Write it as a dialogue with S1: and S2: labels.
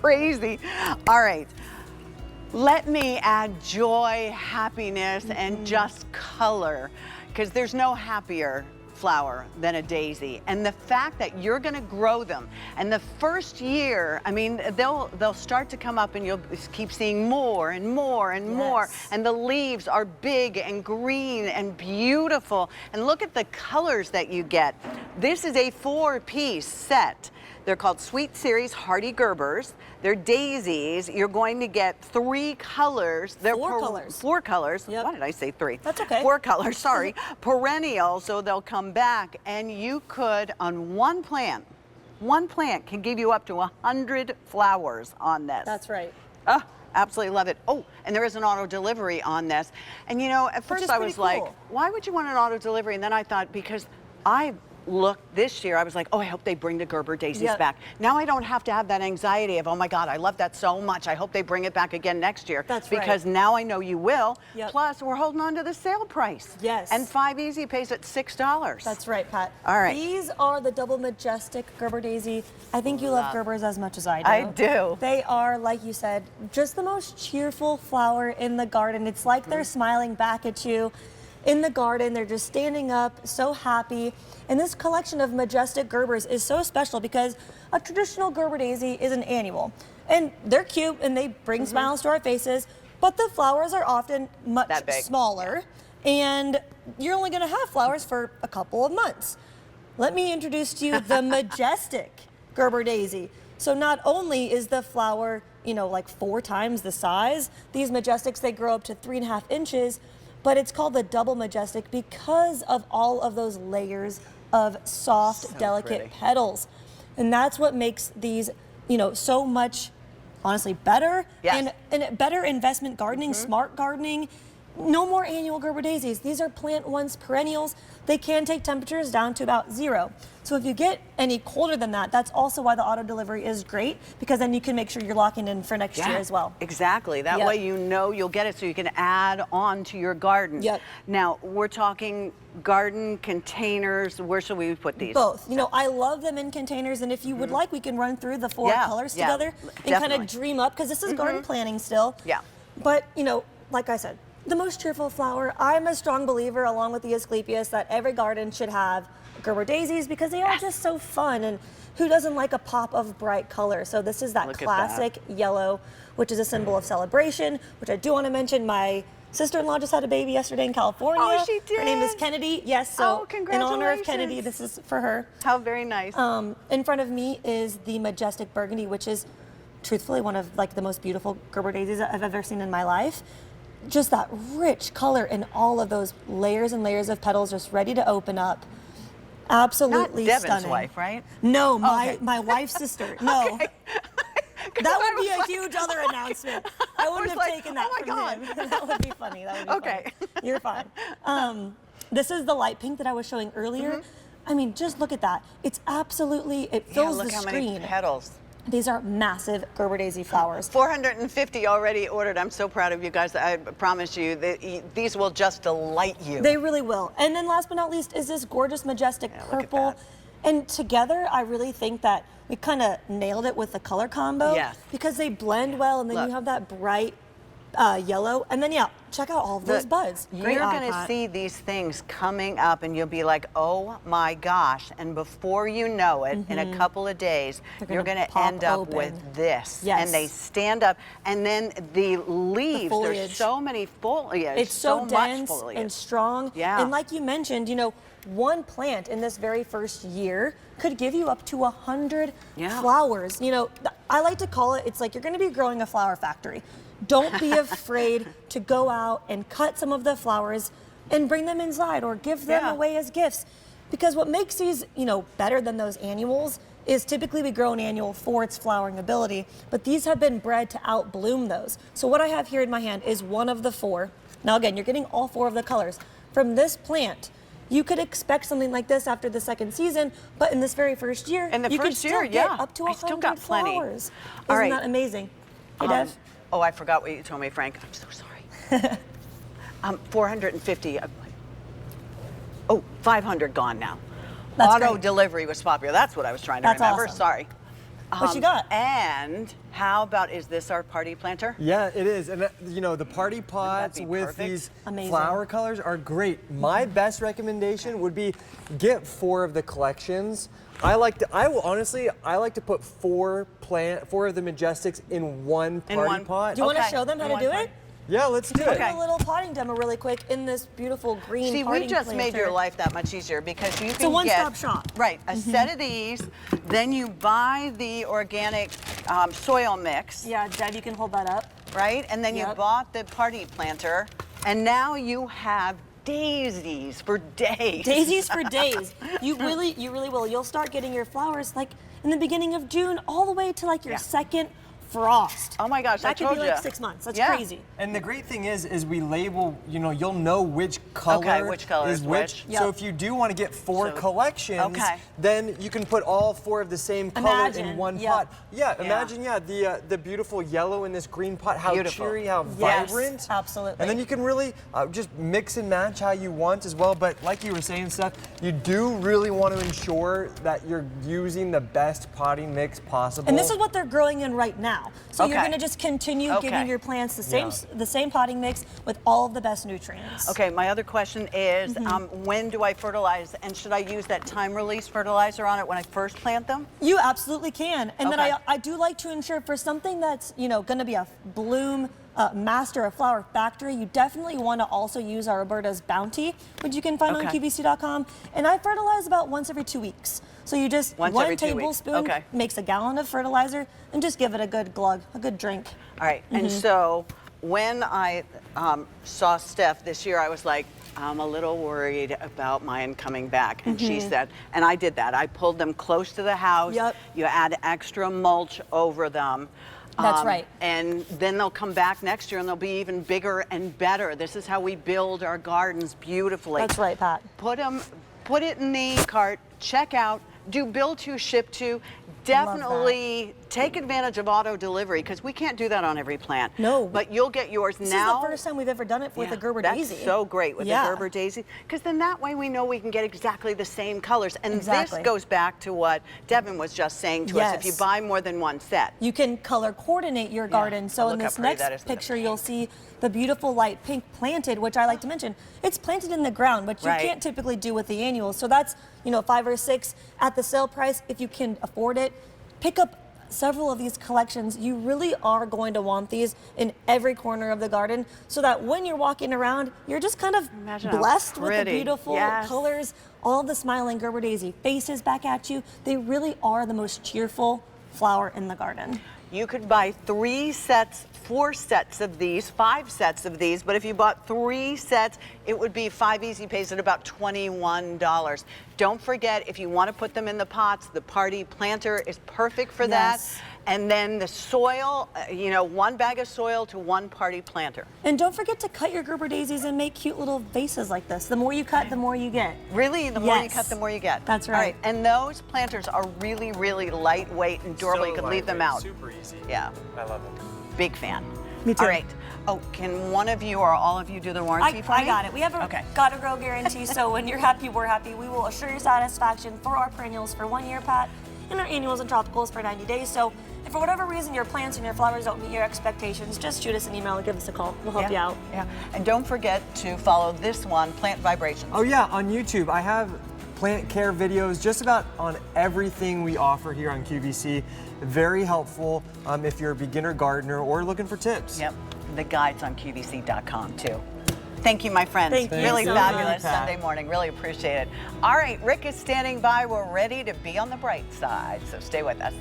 S1: crazy. All right. Let me add joy, happiness, and just color, because there's no happier flower than a daisy. And the fact that you're going to grow them, and the first year, I mean, they'll start to come up, and you'll keep seeing more and more and more. And the leaves are big and green and beautiful. And look at the colors that you get. This is a 4-piece set. They're called Sweet Series Hardy Gerbers. They're daisies. You're going to get 3 colors. They're
S2: 4 colors.
S1: 4 colors.
S2: Yep.
S1: Why did I say 3?
S2: That's okay.
S1: 4 colors, sorry. Perennial, so they'll come back. And you could, on one plant can give you up to 100 flowers on this.
S2: That's right.
S1: Oh, absolutely love it. Oh, and there is an auto delivery on this. And you know, at first I was like, why would you want an auto delivery? And then I thought, because I looked this year, I was like, oh, I hope they bring the Gerber daisies back. Now I don't have to have that anxiety of, oh my God, I love that so much. I hope they bring it back again next year.
S2: That's right.
S1: Because now I know you will.
S2: Yep.
S1: Plus, we're holding on to the sale price.
S2: Yes.
S1: And 5 Easy pays at $6.
S2: That's right, Pat.
S1: All right.
S2: These are the double majestic Gerber daisy. I think you love Gerbers as much as I do.
S1: I do.
S2: They are, like you said, just the most cheerful flower in the garden. It's like they're smiling back at you. In the garden, they're just standing up, so happy. And this collection of majestic Gerbers is so special because a traditional Gerber daisy is an annual. And they're cute and they bring smiles to our faces, but the flowers are often much smaller. And you're only gonna have flowers for a couple of months. Let me introduce to you the majestic Gerber daisy. So not only is the flower, you know, like 4 times the size, these majestics, they grow up to 3.5 inches, but it's called the double majestic because of all of those layers of soft, delicate petals. And that's what makes these, you know, so much, honestly, better. And better investment gardening, smart gardening. No more annual Gerber daisies. These are plant once perennials. They can take temperatures down to about 0. So if you get any colder than that, that's also why the auto delivery is great, because then you can make sure you're locking in for next year as well.
S1: Exactly. That way you know you'll get it, so you can add on to your garden. Now, we're talking garden containers. Where should we put these?
S2: Both. You know, I love them in containers, and if you would like, we can run through the 4 colors together and kind of dream up, because this is garden planning still. But, you know, like I said, the most cheerful flower. I'm a strong believer, along with the Asclepias, that every garden should have Gerber daisies because they are just so fun. And who doesn't like a pop of bright color? So this is that classic yellow, which is a symbol of celebration, which I do want to mention. My sister-in-law just had a baby yesterday in California.
S1: Oh, she did?
S2: Her name is Kennedy. Yes, so in honor of Kennedy, this is for her.
S1: How very nice.
S2: In front of me is the majestic burgundy, which is truthfully one of like the most beautiful Gerber daisies I've ever seen in my life. Just that rich color and all of those layers and layers of petals just ready to open up. Absolutely
S1: Not Devin's
S2: stunning.
S1: wife, right?
S2: No, my wife's sister. No. That would be a huge other announcement. I wouldn't have taken that from him. That would be funny. That would be funny. You're fine. This is the light pink that I was showing earlier. I mean, just look at that. It's absolutely, it fills the screen.
S1: Look how many petals.
S2: These are massive Gerber daisy flowers.
S1: 450 already ordered. I'm so proud of you guys. I promise you that these will just delight you.
S2: They really will. And then last but not least is this gorgeous majestic purple. And together, I really think that we kind of nailed it with the color combo. Because they blend well, and then you have that bright yellow. And then, check out all of those buds.
S1: You're going to see these things coming up, and you'll be like, oh my gosh. And before you know it, in a couple of days, you're going to end up with this. And they stand up, and then the leaves, there's so many foliage.
S2: It's so dense and strong. And like you mentioned, you know, one plant in this very first year could give you up to 100 flowers. You know, I like to call it, it's like you're going to be growing a flower factory. Don't be afraid to go out and cut some of the flowers and bring them inside or give them away as gifts. Because what makes these, you know, better than those annuals is typically we grow an annual for its flowering ability, but these have been bred to outbloom those. So what I have here in my hand is one of the 4. Now again, you're getting all 4 of the colors. From this plant, you could expect something like this after the 2nd season, but in this very first year, you could still get up to 100 flowers. Isn't that amazing? Hey, Dev?
S1: Oh, I forgot what you told me, Frank. I'm so sorry. 450. Oh, 500 gone now. Auto delivery was popular. That's what I was trying to remember.
S2: Awesome.
S1: Sorry.
S2: What you got?
S1: And how about, is this our party planter?
S3: Yeah, it is. And you know, the party pots
S1: be
S3: with
S1: perfect?
S3: these
S2: Amazing.
S3: flower colors are great. My best recommendation would be get 4 of the collections. I like to put 4 of the Majestics in one party pot.
S2: Do you want to
S1: Okay.
S2: show them how
S1: In
S2: to
S1: one
S2: do
S1: pot.
S2: it?
S3: Yeah, let's do
S2: Okay.
S3: it.
S2: A little potting demo really quick in this beautiful green
S1: See, we
S2: potting
S1: just made
S2: planter.
S1: your life that much easier because you can
S2: It's a one-stop
S1: get,
S2: shop.
S1: right, a set of these, then you buy the organic soil mix,
S2: Yeah, Deb, you can hold that up.
S1: right? And then you
S2: Yep.
S1: bought the party planter, and now you have daisies for days.
S2: Daisies for days. You really will. You'll start getting your flowers like in the beginning of June all the way to like your second frost.
S1: Oh my gosh,
S2: that
S1: I
S2: could
S1: told
S2: be like
S1: ya.
S2: 6 months. That's
S1: Yeah.
S2: crazy.
S3: And the great thing is we label, you know, you'll know which color,
S1: which color is which.
S3: So
S2: Yep.
S3: if you do want to get 4
S1: So-
S3: collections,
S1: okay.
S3: then you can put all 4 of the same color
S2: Imagine,
S3: in one
S2: yep.
S3: pot. Yeah,
S1: Yeah.
S3: imagine, the beautiful yellow in this green pot, how
S1: Beautiful.
S3: cheery, how
S2: Yes,
S3: vibrant.
S2: absolutely.
S3: And then you can really just mix and match how you want as well. But like you were saying, Steph, you do really want to ensure that you're using the best potting mix possible.
S2: And this is what they're growing in right now. So you're
S1: Okay.
S2: going to just continue
S1: Okay.
S2: giving your plants the same potting mix with all of the best nutrients.
S1: Okay, my other question is, when do I fertilize, and should I use that time-release fertilizer on it when I first plant them?
S2: You absolutely can. And
S1: Okay.
S2: then I do like to ensure for something that's, you know, going to be a bloom master, a flower factory, you definitely want to also use our Roberta's Bounty, which you can find on
S1: Okay.
S2: QVC.com. And I fertilize about once every 2 weeks. So you just,
S1: Once
S2: one
S1: every 2 weeks.
S2: tablespoon
S1: Okay.
S2: makes a gallon of fertilizer, and just give it a good glug, a good drink.
S1: All right, and so when I saw Steph this year, I was like, I'm a little worried about mine coming back. And she said, and I did that. I pulled them close to the house.
S2: Yep.
S1: You add extra mulch over them.
S2: That's right.
S1: And then they'll come back next year and they'll be even bigger and better. This is how we build our gardens beautifully.
S2: That's right, Pat.
S1: Put it in the cart, check out, do build to, ship to.
S2: that.
S1: Definitely take advantage of auto delivery because we can't do that on every plant.
S2: No.
S1: But you'll get yours
S2: This
S1: now.
S2: is the first time we've ever done it with a Gerber
S1: that's
S2: daisy.
S1: so great with
S2: Yeah.
S1: the Gerber daisy because then that way we know we can get exactly the same colors. And
S2: Exactly.
S1: this goes back to what Devin was just saying to us. If you
S2: Yes.
S1: buy more than one set.
S2: You can color coordinate your garden. So in
S1: Look how
S2: this
S1: pretty
S2: next
S1: that is with
S2: picture,
S1: the-
S2: you'll see the beautiful light pink planted, which I like to mention. It's planted in the ground, which you
S1: Right.
S2: can't typically do with the annuals. So that's, you know, 5 or 6 at the sale price if you can afford it. Pick up several of these collections. You really are going to want these in every corner of the garden so that when you're walking around, you're just kind of
S1: Imagine how
S2: blessed with the
S1: pretty.
S2: beautiful
S1: Yes.
S2: colors, all the smiling Gerber daisy faces back at you. They really are the most cheerful flower in the garden.
S1: You could buy 3 sets, 4 sets of these, 5 sets of these, but if you bought 3 sets, it would be 5 easy pays at about $21. Don't forget, if you want to put them in the pots, the party planter is perfect for
S2: Yes.
S1: that. And then the soil, you know, 1 bag of soil to 1 party planter.
S2: And don't forget to cut your Gerber daisies and make cute little vases like this. The more you cut, the more you get.
S1: Really, the more you
S2: Yes.
S1: cut, the more you get.
S2: That's
S1: All right,
S2: right.
S1: and those planters are really, really lightweight and durable.
S3: So
S1: You can leave them
S3: lightweight,
S1: out.
S3: Super easy.
S1: Yeah,
S3: I love it.
S1: big fan.
S2: Me too.
S1: All right. Oh, can one of you or all of you do the warranty for me?
S2: I got it. We have a
S1: Okay.
S2: gotta grow guarantee, so when you're happy, we're happy. We will assure your satisfaction for our perennials for 1 year, Pat, and our annuals and tropicals for 90 days. So if for whatever reason your plants and your flowers don't meet your expectations, just shoot us an email or give us a call. We'll help you out.
S1: Yeah, and don't forget to follow this one, Plant Vibrations.
S3: Oh yeah, on YouTube, I have plant care videos just about on everything we offer here on QVC. Very helpful if you're a beginner gardener or looking for tips.
S1: Yep, the guide's on QVC.com too. Thank you, my friends.
S2: Thank you
S1: Really
S2: so
S1: fabulous
S3: much.
S1: Sunday morning. Really appreciate it. All right, Rick is standing by. We're ready to be on the bright side, so stay with us.